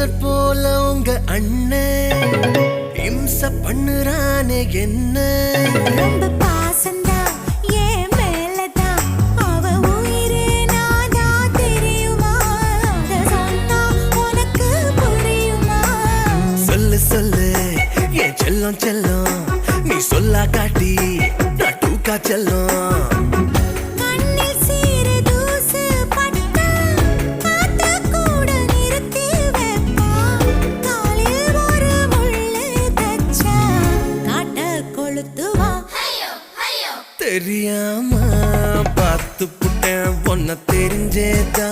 Hitler போல உங்க அண்ணன் இம்ச பண்ணுறானே என்ன ரொம்ப பாசந்தா ஏன் மேலதான் அவ உயிரே நாதா தெரியுமா அத சொன்னா உனக்கு புரியுமா சொல்லு சொல்லு என் செல்லம் செல்லம் நீ சொல்லா காட்டி நான் டூக்கா செல்லம் கண்ணில் சீரு தூசு பட்டா காத்த கூட நிறுத்தி வைப்பா காலில் ஒரு முள்ளு தச்சா காட்ட கொளுத்துவா தெரியாம பார்த்து புட்டேன் பொண்ண தெரிஞ்சேதான்